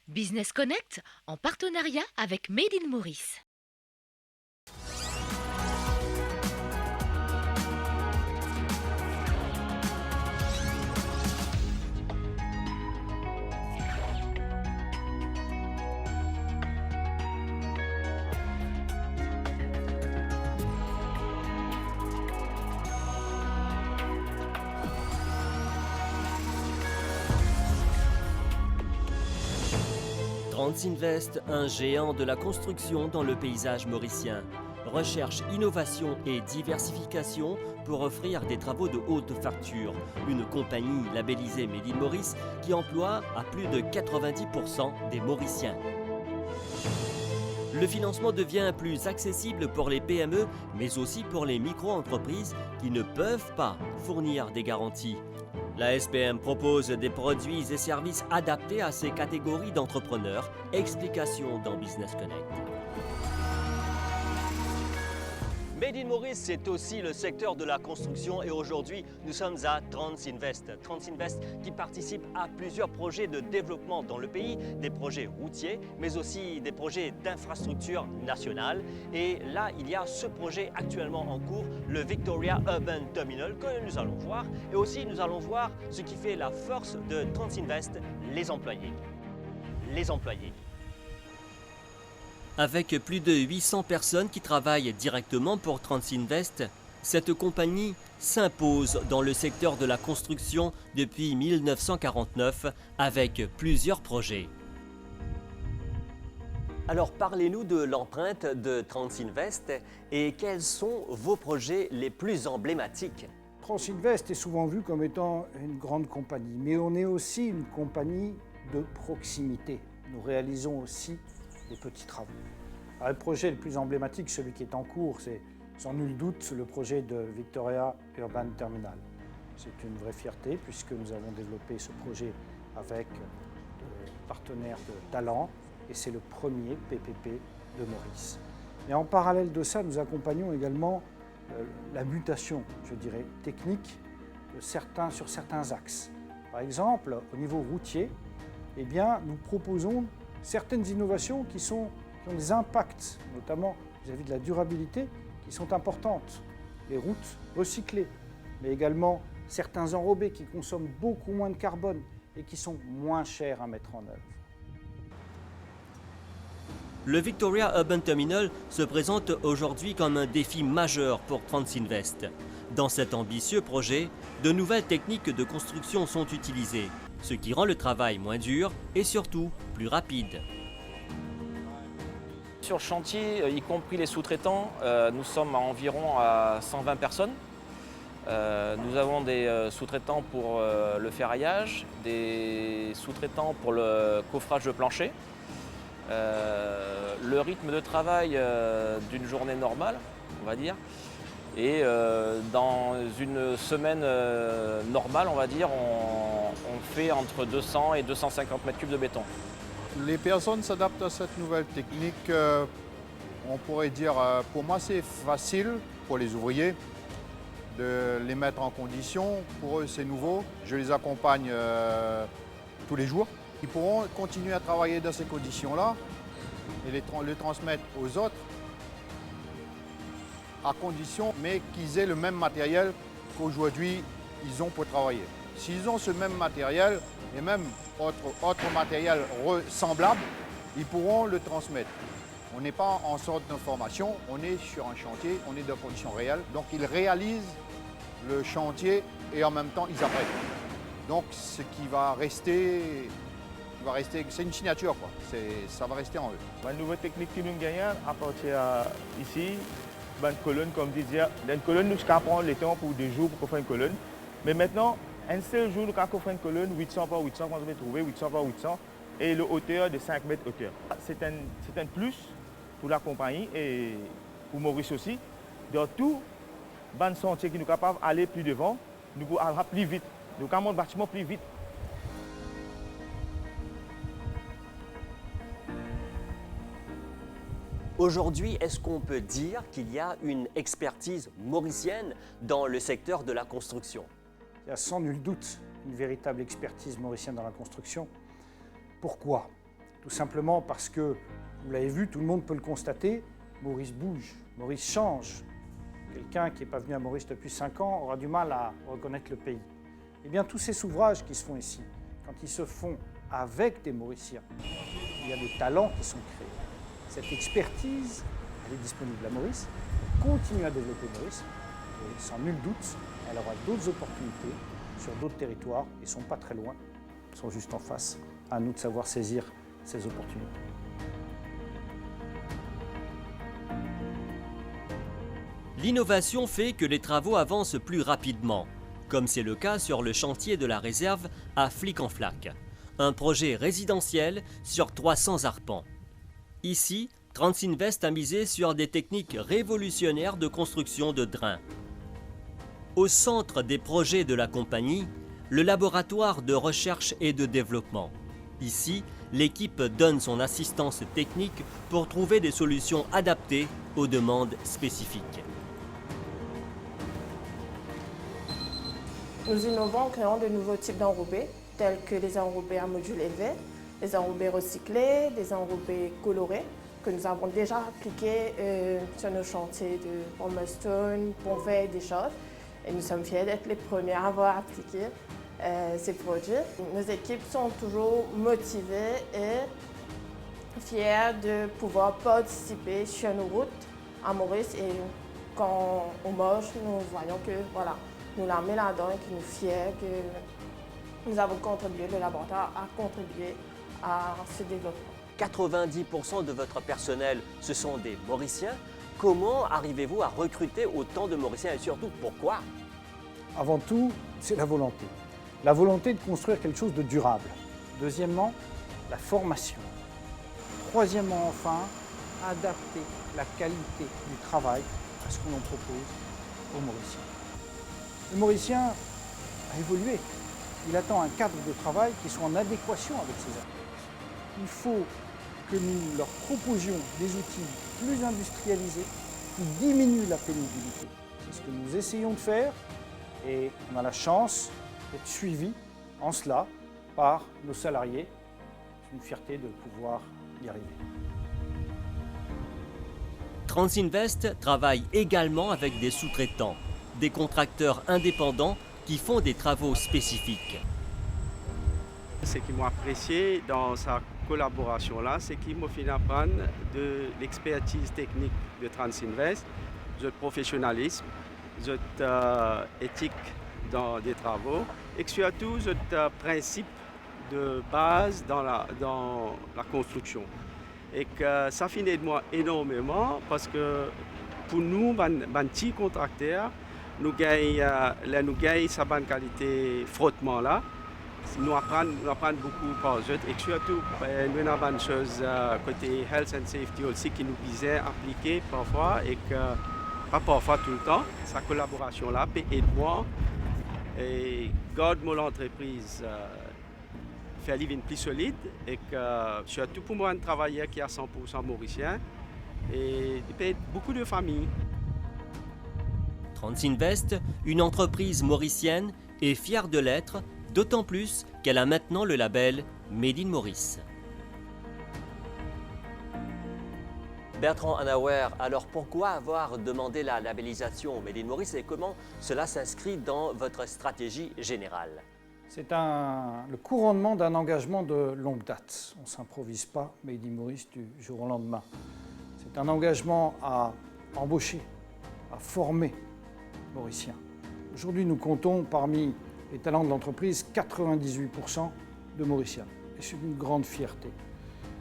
Business Connect en partenariat avec Made in Maurice. Transinvest, un géant de la construction dans le paysage mauricien. Recherche, innovation et diversification pour offrir des travaux de haute facture. Une compagnie labellisée Made in Maurice qui emploie à plus de 90% des Mauriciens. Le financement devient plus accessible pour les PME, mais aussi pour les micro-entreprises qui ne peuvent pas fournir des garanties. La SPM propose des produits et services adaptés à ces catégories d'entrepreneurs. Explication dans Business Connect. Made in Maurice, c'est aussi le secteur de la construction et aujourd'hui, nous sommes à Transinvest. Transinvest qui participe à plusieurs projets de développement dans le pays, des projets routiers, mais aussi des projets d'infrastructure nationale. Et là, il y a ce projet actuellement en cours, le Victoria Urban Terminal, que nous allons voir. Et aussi, nous allons voir ce qui fait la force de Transinvest, les employés. Les employés. Avec plus de 800 personnes qui travaillent directement pour Transinvest, cette compagnie s'impose dans le secteur de la construction depuis 1949 avec plusieurs projets. Alors parlez-nous de l'empreinte de Transinvest et quels sont vos projets les plus emblématiques? Transinvest est souvent vu comme étant une grande compagnie, mais on est aussi une compagnie de proximité. Nous réalisons aussi des petits travaux. Alors, le projet le plus emblématique, celui qui est en cours, c'est sans nul doute le projet de Victoria Urban Terminal. C'est une vraie fierté puisque nous avons développé ce projet avec des partenaires de talent et c'est le premier PPP de Maurice. Mais en parallèle de ça, nous accompagnons également la mutation, je dirais, technique sur certains axes. Par exemple, au niveau routier, eh bien, nous proposons certaines innovations qui ont des impacts, notamment vis-à-vis de la durabilité, qui sont importantes. Les routes recyclées, mais également certains enrobés qui consomment beaucoup moins de carbone et qui sont moins chers à mettre en œuvre. Le Victoria Urban Terminal se présente aujourd'hui comme un défi majeur pour Transinvest. Dans cet ambitieux projet, de nouvelles techniques de construction sont utilisées, ce qui rend le travail moins dur et surtout plus rapide. Sur le chantier, y compris les sous-traitants, nous sommes à environ 120 personnes. Nous avons des sous-traitants pour le ferraillage, des sous-traitants pour le coffrage de plancher. Le rythme de travail d'une journée normale, on va dire, et dans une semaine normale, on va dire, on fait entre 200 et 250 mètres cubes de béton. Les personnes s'adaptent à cette nouvelle technique. On pourrait dire, pour moi, c'est facile pour les ouvriers de les mettre en condition. Pour eux, c'est nouveau. Je les accompagne tous les jours. Ils pourront continuer à travailler dans ces conditions-là et le transmettre aux autres à condition, mais qu'ils aient le même matériel qu'aujourd'hui ils ont pour travailler. S'ils ont ce même matériel et même autre matériel semblable, ils pourront le transmettre. On n'est pas en sorte d'information, on est sur un chantier, on est dans des conditions réelles. Donc ils réalisent le chantier et en même temps ils apprennent. Donc ce qui va rester, c'est une signature, quoi. Ça va rester en eux. Une nouvelle technique qui nous gagne à partir ici, une colonne, comme je disais, une colonne, nous prendre le temps pour 2 jours pour faire une colonne. Mais maintenant, un seul jour, nous avons fait une colonne 800 par 800, quand on va trouver 800 par 800, et le hauteur de 5 mètres hauteur. C'est un plus pour la compagnie et pour Maurice aussi. Dans tout, ban sentier qui nous capable d'aller plus devant, nous allons plus vite. Nous allons monter le bâtiment plus vite. Aujourd'hui, est-ce qu'on peut dire qu'il y a une expertise mauricienne dans le secteur de la construction? Il y a sans nul doute une véritable expertise mauricienne dans la construction. Pourquoi? Tout Tout simplement parce que, vous l'avez vu, tout le monde peut le constater, Maurice bouge, Maurice change. Quelqu'un qui n'est pas venu à Maurice depuis 5 ans aura du mal à reconnaître le pays. Eh bien, tous ces ouvrages qui se font ici, quand ils se font avec des Mauriciens, il y a des talents qui sont créés. Cette expertise, elle est disponible à Maurice. Continue à développer Maurice. Et sans nul doute, elle aura d'autres opportunités sur d'autres territoires. Ils ne sont pas très loin, ils sont juste en face. À nous de savoir saisir ces opportunités. L'innovation fait que les travaux avancent plus rapidement, comme c'est le cas sur le chantier de la réserve à Flic-en-Flac, un projet résidentiel sur 300 arpents. Ici, Transinvest a misé sur des techniques révolutionnaires de construction de drains. Au centre des projets de la compagnie, le laboratoire de recherche et de développement. Ici, l'équipe donne son assistance technique pour trouver des solutions adaptées aux demandes spécifiques. Nous innovons en créant de nouveaux types d'enrobés, tels que les enrobés à module élevé, les enrobés recyclés, des enrobés colorés, que nous avons déjà appliqués sur nos chantiers de Palmerston, Pontvey et des choses. Et nous sommes fiers d'être les premiers à avoir appliqué ces produits. Nos équipes sont toujours motivées et fières de pouvoir participer sur nos routes à Maurice. Et quand on marche, nous voyons que voilà, nous la mettons là-dedans et que nous sommes fiers que nous avons contribué, le laboratoire a contribué à ce développement. 90% de votre personnel, ce sont des Mauriciens. Comment arrivez-vous à recruter autant de Mauriciens et surtout pourquoi? Avant tout, c'est la volonté. La volonté de construire quelque chose de durable. Deuxièmement, la formation. Troisièmement, enfin, adapter la qualité du travail à ce que l'on propose aux Mauriciens. Le Mauricien a évolué. Il attend un cadre de travail qui soit en adéquation avec ses attentes. Il faut que nous leur proposions des outils plus industrialisés qui diminuent la pénibilité. C'est ce que nous essayons de faire et on a la chance d'être suivis en cela par nos salariés. C'est une fierté de pouvoir y arriver. Transinvest travaille également avec des sous-traitants, des contracteurs indépendants qui font des travaux spécifiques. Ce qui m'a apprécié dans sa collaboration-là, c'est qu'il m'a fait apprendre de l'expertise technique de Transinvest, de professionnalisme, de éthique dans des travaux et surtout de principe de base dans la construction. Et que ça finit de moi énormément parce que pour nous, les petits contracteurs, nous gagnons sa bonne qualité frottement là. Nous apprenons beaucoup par eux et surtout nous avons une chose côté health and safety aussi qui nous visait appliquer parfois et que pas parfois tout le temps. Sa collaboration là peut aider moi et garde mon entreprise faire vivre plus solide et que surtout pour moi un travailleur qui est à 100% mauricien et il peut aider beaucoup de familles. Transinvest, une entreprise mauricienne, est fière de l'être, d'autant plus qu'elle a maintenant le label Made in Maurice. Bertrand Hanauer, alors pourquoi avoir demandé la labellisation Made in Maurice et comment cela s'inscrit dans votre stratégie générale? C'est le couronnement d'un engagement de longue date. On ne s'improvise pas Made in Maurice du jour au lendemain. C'est un engagement à embaucher, à former Mauriciens. Aujourd'hui, nous comptons parmi les talents de l'entreprise 98% de Mauriciens. Et c'est une grande fierté.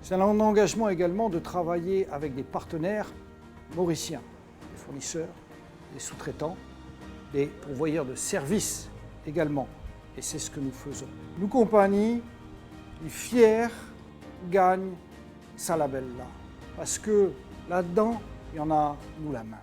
C'est un engagement également de travailler avec des partenaires mauriciens, des fournisseurs, des sous-traitants, des pourvoyeurs de services également. Et c'est ce que nous faisons. Nous, compagnie, les fiers gagnent ça label-là. Parce que là-dedans, il y en a nous la main.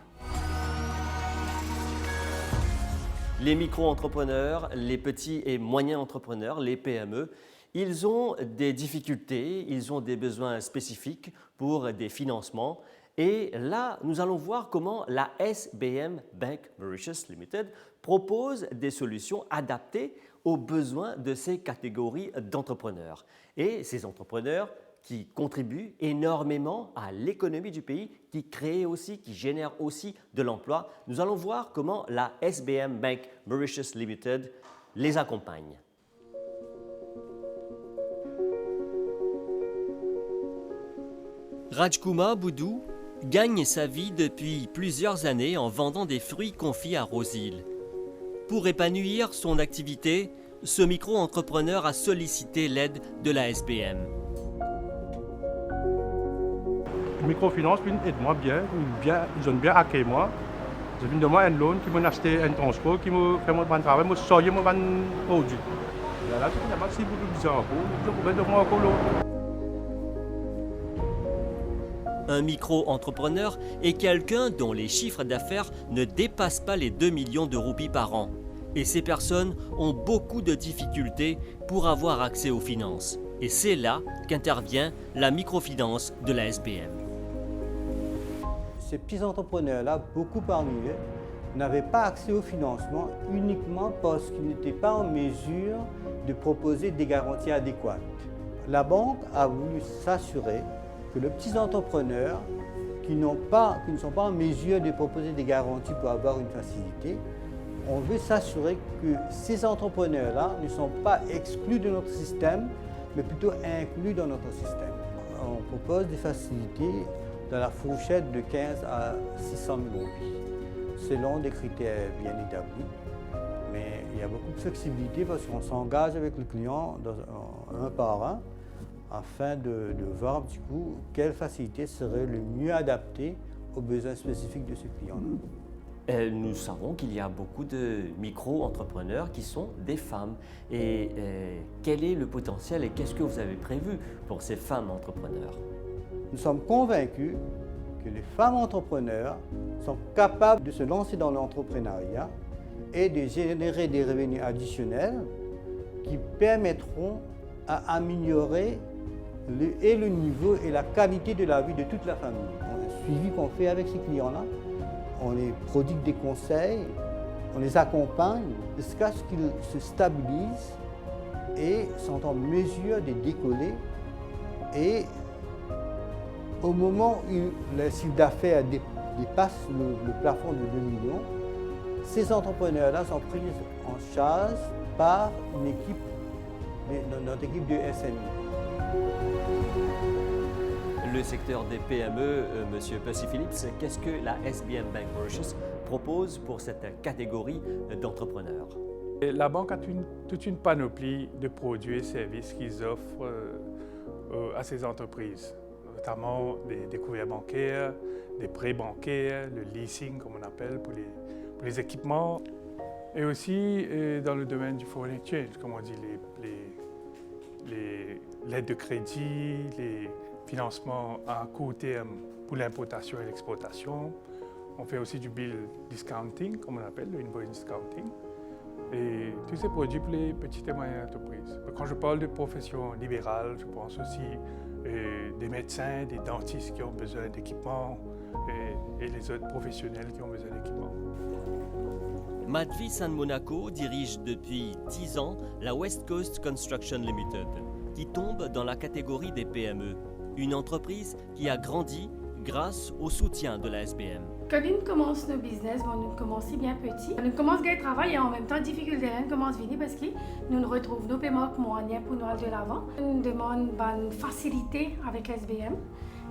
Les micro-entrepreneurs, les petits et moyens entrepreneurs, les PME, ils ont des difficultés, ils ont des besoins spécifiques pour des financements. Et là, nous allons voir comment la SBM Bank Mauritius Limited propose des solutions adaptées aux besoins de ces catégories d'entrepreneurs. Et ces entrepreneurs, qui contribue énormément à l'économie du pays, qui génère aussi de l'emploi. Nous allons voir comment la SBM Bank Mauritius Limited les accompagne. Rajkumar Boudou gagne sa vie depuis plusieurs années en vendant des fruits confits à Rose-Île. Pour épanouir son activité, ce micro-entrepreneur a sollicité l'aide de la SBM. Microfinance aide-moi bien, ils ont bien accueilli moi. Je viens de moi un loan qui m'a acheté un transport qui m'a fait mon travail, m'a sorti mon produit. Là, c'est pas si beaucoup de gens, je peux de moi encore l'autre. Un micro-entrepreneur est quelqu'un dont les chiffres d'affaires ne dépassent pas les 2 millions de roupies par an. Et ces personnes ont beaucoup de difficultés pour avoir accès aux finances. Et c'est là qu'intervient la microfinance de la SBM. Ces petits entrepreneurs-là, beaucoup parmi eux, n'avaient pas accès au financement uniquement parce qu'ils n'étaient pas en mesure de proposer des garanties adéquates. La banque a voulu s'assurer que les petits entrepreneurs qui ne sont pas en mesure de proposer des garanties pour avoir une facilité, on veut s'assurer que ces entrepreneurs-là ne sont pas exclus de notre système, mais plutôt inclus dans notre système. On propose des facilités dans la fourchette de 15 à 600 000 roupies, selon des critères bien établis. Mais il y a beaucoup de flexibilité parce qu'on s'engage avec le client un par un, afin de voir un petit coup quelle facilité serait le mieux adaptée aux besoins spécifiques de ce client-là. Nous savons qu'il y a beaucoup de micro-entrepreneurs qui sont des femmes. Et quel est le potentiel et qu'est-ce que vous avez prévu pour ces femmes entrepreneurs? Nous sommes convaincus que les femmes entrepreneurs sont capables de se lancer dans l'entrepreneuriat et de générer des revenus additionnels qui permettront à améliorer le niveau et la qualité de la vie de toute la famille. Le suivi qu'on fait avec ces clients-là, on les prodigue des conseils, on les accompagne jusqu'à ce qu'ils se stabilisent et sont en mesure de décoller. Et au moment où le chiffre d'affaires dépasse le plafond de 2 millions, ces entrepreneurs-là sont pris en charge par notre équipe de SMI. Le secteur des PME, M. Percy Phillips, qu'est-ce que la SBM Bank Mauritius propose pour cette catégorie d'entrepreneurs? La banque a toute une panoplie de produits et services qu'ils offrent à ces entreprises, notamment des découvertes bancaires, des prêts bancaires, le leasing, comme on appelle, pour les équipements, et aussi dans le domaine du foreign exchange, comme on dit, l'aide de crédit, les financements à court terme pour l'importation et l'exportation. On fait aussi du bill discounting, comme on appelle, le invoice discounting. Et tous ces produits pour les petites et moyennes entreprises. Quand je parle de profession libérale, je pense aussi des médecins, des dentistes qui ont besoin d'équipements et les autres professionnels qui ont besoin d'équipements. Madhvi San Monaco dirige depuis 10 ans la West Coast Construction Limited, qui tombe dans la catégorie des PME, une entreprise qui a grandi grâce au soutien de la SBM. Quand nous commençons nos business, nous commençons bien petit. Nous commençons à travailler et en même temps, difficulté nous commence à venir parce que nous retrouvons nos paiements comme moyens pour nous aller de l'avant. Nous demandons une facilité avec SBM,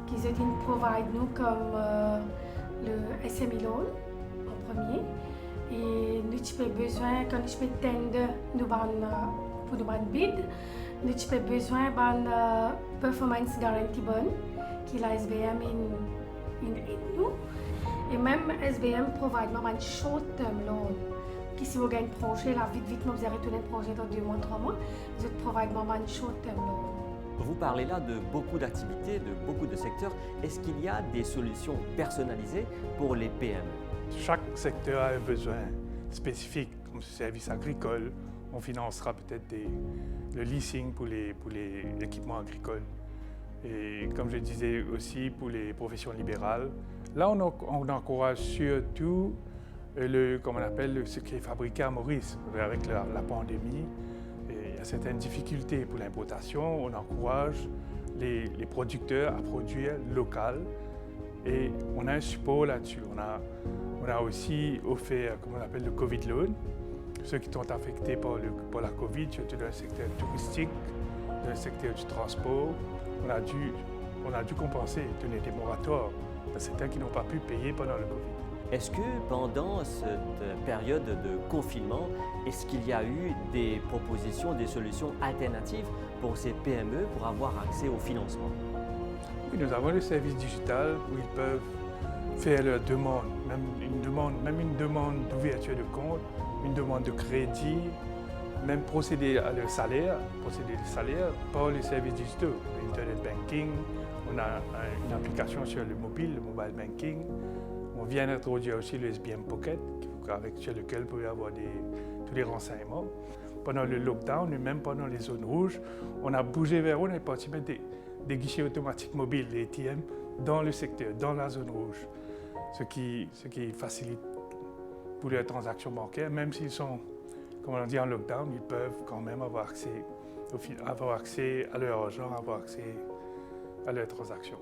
qui nous provide nous comme le SME loan en premier. Et nous avons besoin, quand nous avons tender pour nous bid, nous avons besoin d'une performance guarantee bonne, qui la SBM aide nous. Et même SBM provide un short-term loan. Qui si vous gagnez un projet, là, vite, nous allons retourner le projet dans 2 mois, 3 mois, vous provide un short-term loan. Vous parlez là de beaucoup d'activités, de beaucoup de secteurs. Est-ce qu'il y a des solutions personnalisées pour les PME? Chaque secteur a un besoin spécifique, comme le service agricole. On financera peut-être le leasing pour les équipements agricoles. Et comme je disais aussi, pour les professions libérales, là, on encourage surtout comme on appelle, ce qui est fabriqué à Maurice. Avec la pandémie, et il y a certaines difficultés pour l'importation. On encourage les producteurs à produire local et on a un support là-dessus. On a aussi offert, comme on appelle, le Covid Loan. Ceux qui sont affectés par la Covid, surtout dans le secteur touristique, dans le secteur du transport, on a dû compenser, donner des moratoires à certains qui n'ont pas pu payer pendant le Covid. Est-ce que pendant cette période de confinement, est-ce qu'il y a eu des propositions, des solutions alternatives pour ces PME pour avoir accès au financement? Oui, nous avons le service digital où ils peuvent faire leur demande, même une demande d'ouverture de compte, une demande de crédit, même procéder à leur salaire, par les services digitaux, l'Internet banking, on a une application sur le mobile, le mobile banking. On vient d'introduire aussi le SBM Pocket, sur lequel vous pouvez avoir tous les renseignements. Pendant le lockdown et même pendant les zones rouges, on a bougé vers eux, on est parti mettre des guichets automatiques mobiles, les ATM, dans le secteur, dans la zone rouge, ce qui facilite pour les transactions bancaires, même s'ils sont, comme on dit, en lockdown, ils peuvent quand même avoir accès à leur argent, avoir accès à leurs transactions.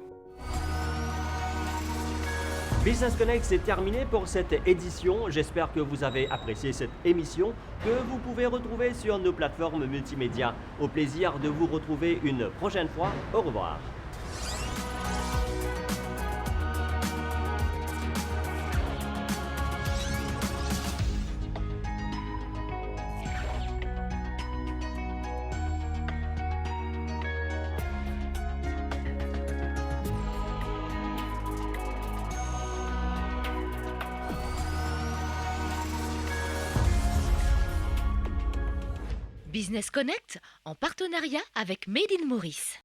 Business Connect, c'est terminé pour cette édition. J'espère que vous avez apprécié cette émission que vous pouvez retrouver sur nos plateformes multimédia. Au plaisir de vous retrouver une prochaine fois. Au revoir. Business Connect en partenariat avec Made in Maurice.